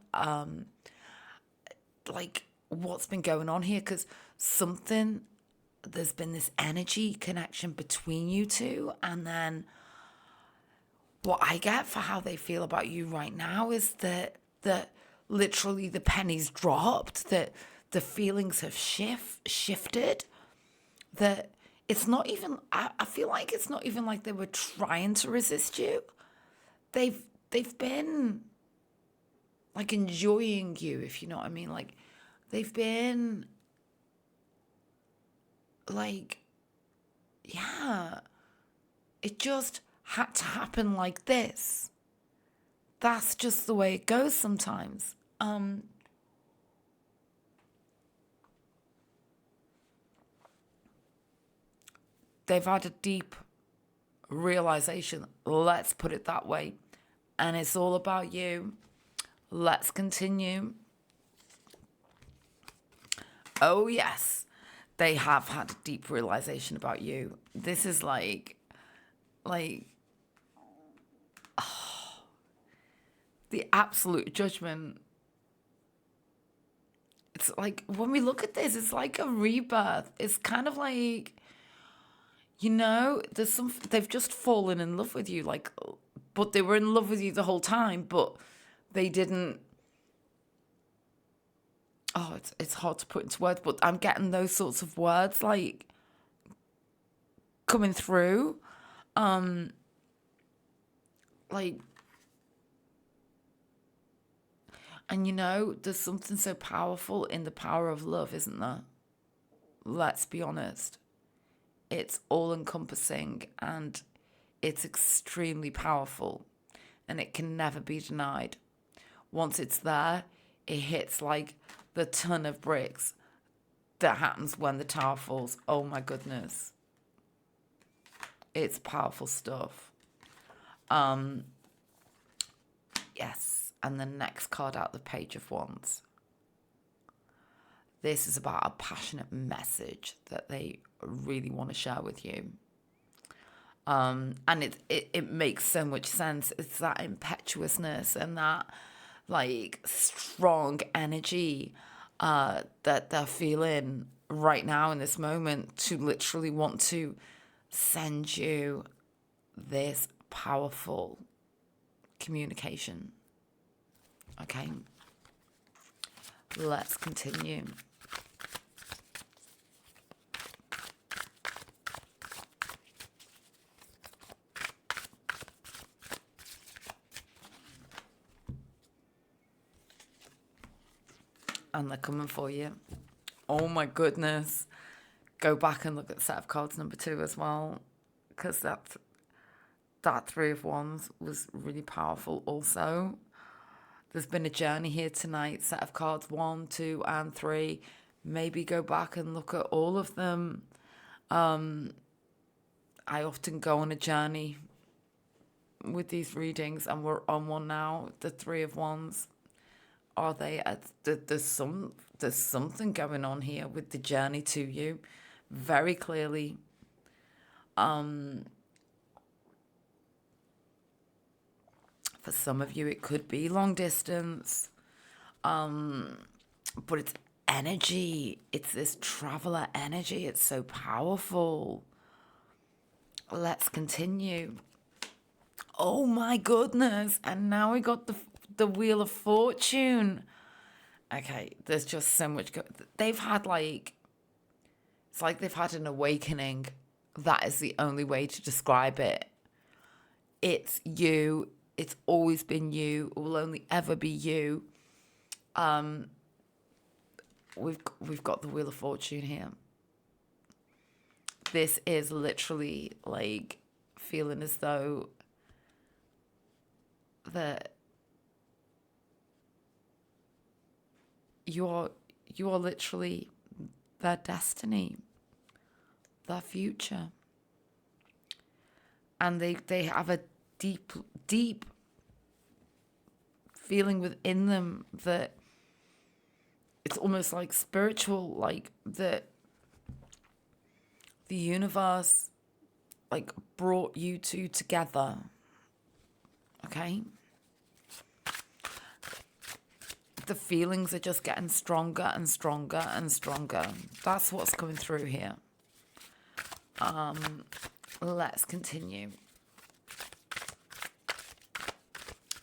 like what's been going on here, because there's been this energy connection between you two, and then what I get for how they feel about you right now is that literally the pennies dropped, that the feelings have shifted, that it's not even, I feel like it's not even like they were trying to resist you. They've been like enjoying you, if you know what I mean. Like they've been like, yeah, it just had to happen like this. That's just the way it goes sometimes. They've had a deep realization, let's put it that way, and it's all about you. Let's continue. Oh yes, they have had a deep realization about you. This is like the absolute judgment. It's like when we look at this, it's like a rebirth. It's kind of like they've just fallen in love with you, like, but they were in love with you the whole time, but they didn't. Oh, it's hard to put into words, but I'm getting those sorts of words like coming through. Like, and there's something so powerful in the power of love, isn't there? Let's be honest. It's all encompassing and it's extremely powerful and it can never be denied. Once it's there, it hits like the ton of bricks that happens when the tower falls. Oh my goodness. It's powerful stuff. Yes. And the next card out, the Page of Wands. This is about a passionate message that they really want to share with you. And it makes so much sense. It's that impetuousness and that like strong energy that they're feeling right now in this moment to literally want to send you this powerful communication. Okay, let's continue. And they're coming for you. Oh my goodness. Go back and look at set of cards number 2 as well, because that 3 of Wands was really powerful also. There's been a journey here tonight, set of cards 1, 2, and 3. Maybe go back and look at all of them. I often go on a journey with these readings, and we're on one now, the 3 of Wands. Are they there's something going on here with the journey to you, very clearly. For some of you, it could be long distance, but it's energy. It's this traveler energy. It's so powerful. Let's continue. Oh my goodness! And now we got the Wheel of Fortune. Okay, there's just so much. They've had it's like they've had an awakening. That is the only way to describe it. It's you. It's always been you. It will only ever be you. We've got the Wheel of Fortune here. This is literally like feeling as though that you are literally their destiny, their future. And they have a deep feeling within them that it's almost like spiritual, like that the universe like brought you two together. Okay? The feelings are just getting stronger and stronger and stronger. That's what's coming through here. Let's continue.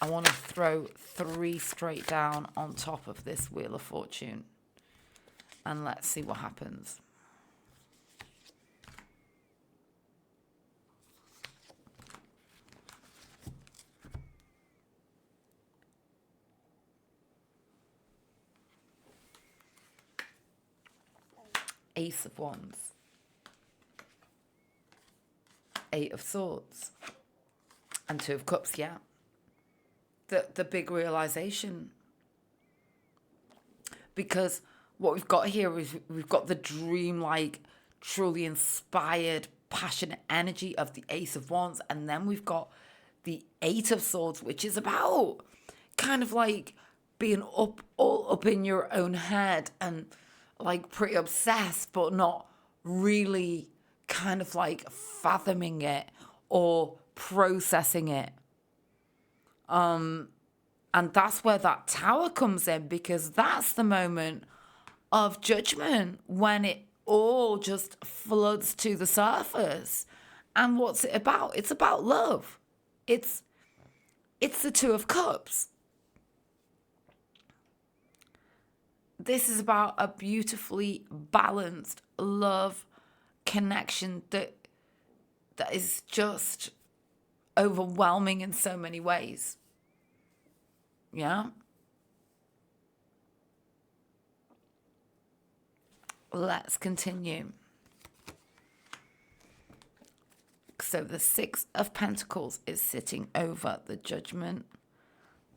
I want to throw 3 straight down on top of this Wheel of Fortune. And let's see what happens. Ace of Wands. 8 of Swords. And 2 of Cups, yeah. The big realization. Because what we've got here is we've got the dream-like, truly inspired, passionate energy of the Ace of Wands. And then we've got the 8 of Swords, which is about kind of like being all up in your own head and like pretty obsessed, but not really kind of like fathoming it or processing it. And that's where that Tower comes in, because that's the moment of judgment when it all just floods to the surface. And what's it about? It's about love. It's the Two of Cups. This is about a beautifully balanced love connection that is just overwhelming in so many ways. Yeah? Let's continue. So the Six of Pentacles is sitting over the Judgment.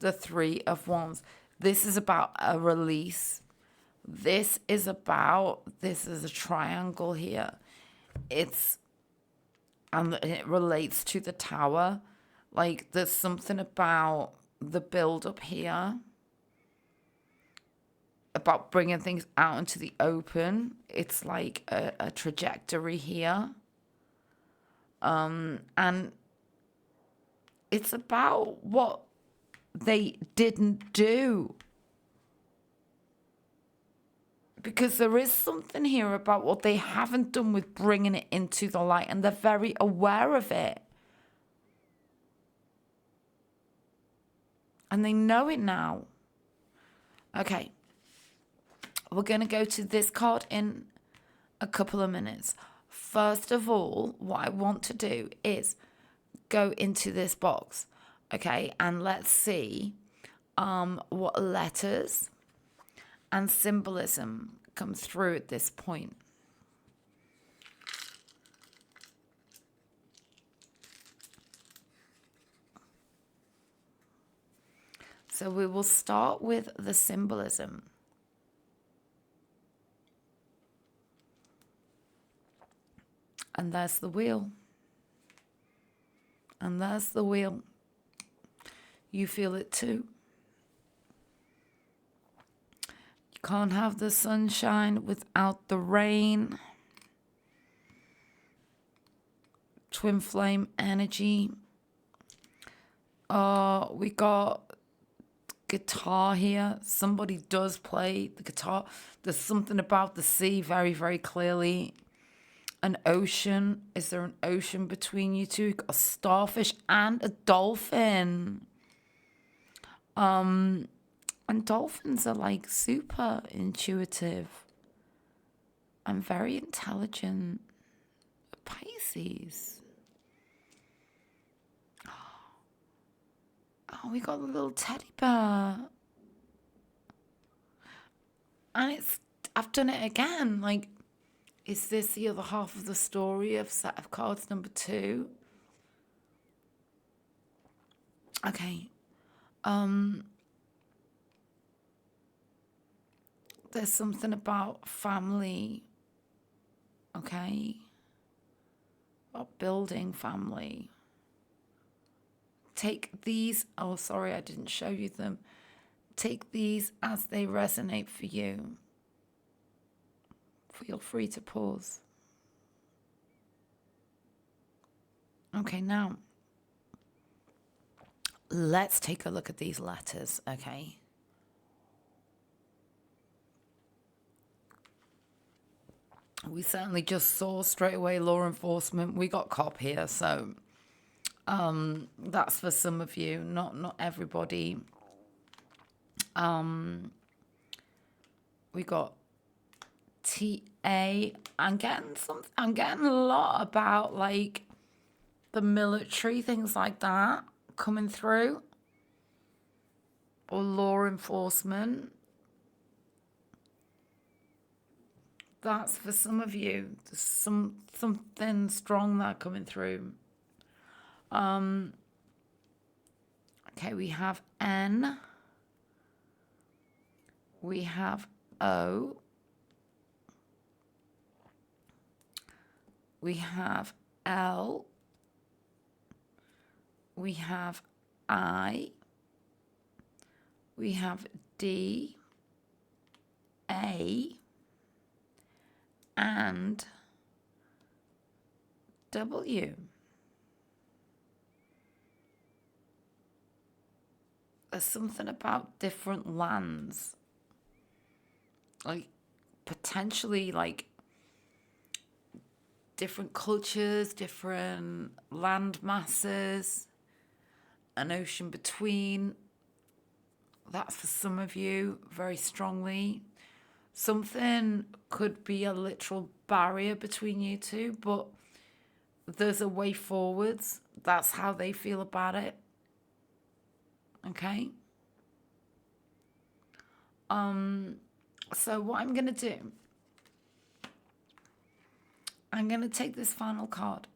The Three of Wands. This is about a release. This is a triangle here. And it relates to the Tower. Like, there's something about the build up here, about bringing things out into the open. It's like a trajectory here. And it's about what they didn't do. Because there is something here about what they haven't done with bringing it into the light, and they're very aware of it. And they know it now. Okay. We're going to go to this card in a couple of minutes. First of all, what I want to do is go into this box. Okay. And let's see what letters and symbolism comes through at this point. So we will start with the symbolism. And there's the wheel. And there's the wheel. You feel it too. Can't have the sunshine without the rain. Twin flame energy. We got guitar here. Somebody does play the guitar. There's something about the sea very, very clearly. An ocean. Is there an ocean between you two? A starfish and a dolphin. And dolphins are like super intuitive and very intelligent. Pisces. Oh, we got a little teddy bear. And I've done it again. Like, is this the other half of the story of set of cards number 2? Okay. There's something about family, okay? About building family. Take these, oh, sorry, I didn't show you them. Take these as they resonate for you. Feel free to pause. Okay, now, let's take a look at these letters, okay? We certainly just saw straight away law enforcement. We got cop here, so that's for some of you, not everybody. We got TA. I'm getting a lot about like the military, things like that coming through, or law enforcement. That's for some of you. There's something strong there coming through. Okay, we have N. We have O. We have L. We have I. We have D. A. And W. There's something about different lands. Like, potentially, like, different cultures, different land masses, an ocean between. That's for some of you very strongly. Something could be a literal barrier between you two, but there's a way forwards. That's how they feel about it. Okay? So what I'm going to do, I'm going to take this final card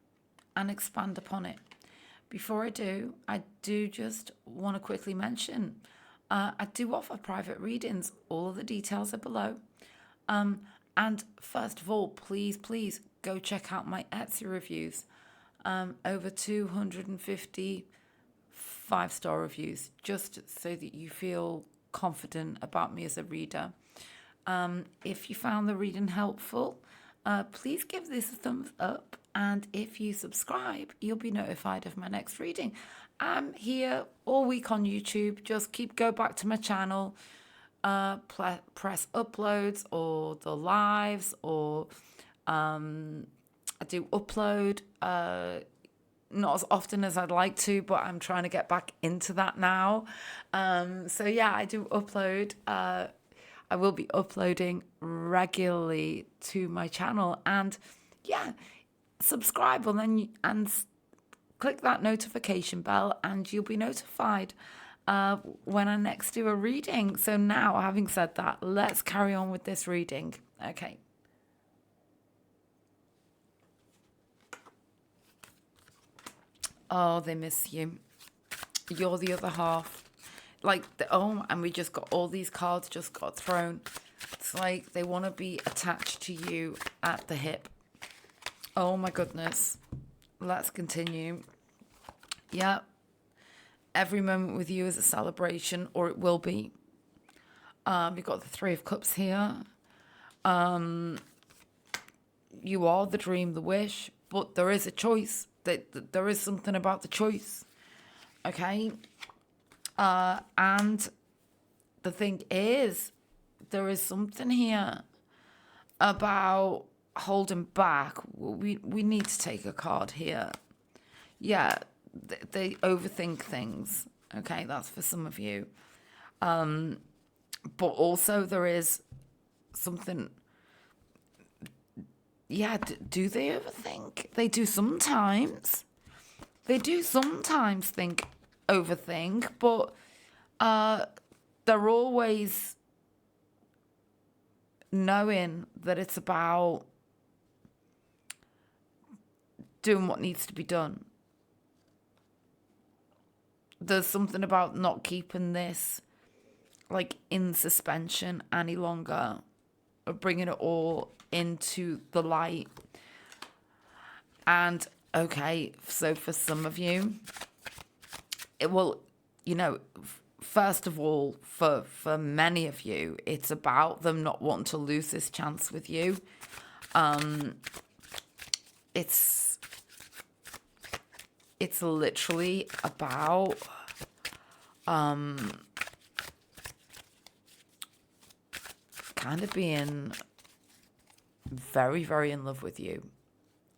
and expand upon it. Before I do just want to quickly mention, I do offer private readings. All of the details are below. And first of all, please go check out my Etsy reviews. Over 250 5-star reviews, just so that you feel confident about me as a reader. If you found the reading helpful, please give this a thumbs up. And if you subscribe, you'll be notified of my next reading. I'm here all week on YouTube. Just go back to my channel, press uploads or the lives, or I do upload, not as often as I'd like to, but I'm trying to get back into that now. So yeah, I do upload. I will be uploading regularly to my channel, and yeah, subscribe and click that notification bell, and you'll be notified when I next do a reading. So now, having said that, let's carry on with this reading. Okay. Oh, they miss you. You're the other half. And we just got all these cards just got thrown. It's like they want to be attached to you at the hip. Oh my goodness. Let's continue. Yeah. Every moment with you is a celebration, or it will be. We've got the Three of Cups here. You are the dream, the wish, but there is a choice. There is something about the choice. Okay? And the thing is, there is something here about holding back. We need to take a card here. Yeah, they overthink things. Okay, that's for some of you. But also there is something. Yeah, do they overthink? They do sometimes. They do sometimes overthink, but they're always knowing that it's about doing what needs to be done. There's something about not keeping this in suspension any longer, or bringing it all into the light. And okay, so for some of you, it will, first of all, for many of you, it's about them not wanting to lose this chance with you. It's literally about kind of being very, very in love with you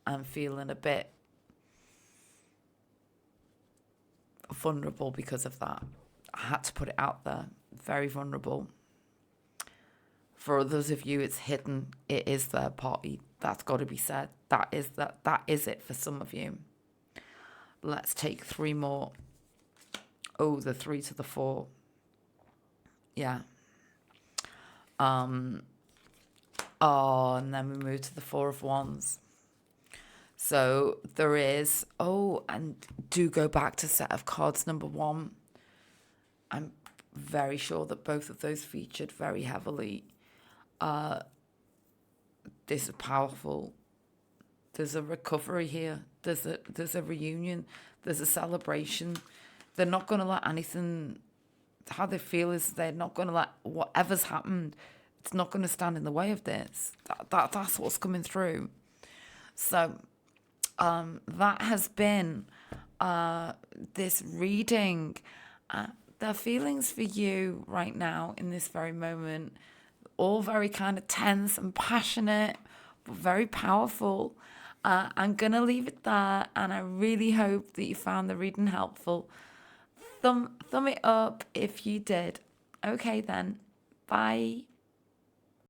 and feeling a bit vulnerable because of that. I had to put it out there. Very vulnerable. For others of you, it's hidden. It is third party. That's got to be said. That is it for some of you. Let's take 3 more. Oh, the 3 to the 4. Yeah. And then we move to the 4 of Wands. So there is, and do go back to set of cards number 1. I'm very sure that both of those featured very heavily. This is powerful. There's a recovery here. There's a reunion. There's a celebration. They're not going to let anything, how they feel is they're not going to let whatever's happened, it's not going to stand in the way of this. That's what's coming through. So that has been this reading. The feelings for you right now in this very moment, all very kind of tense and passionate, but very powerful. I'm going to leave it there, and I really hope that you found the reading helpful. Thumb it up if you did. Okay, then. Bye.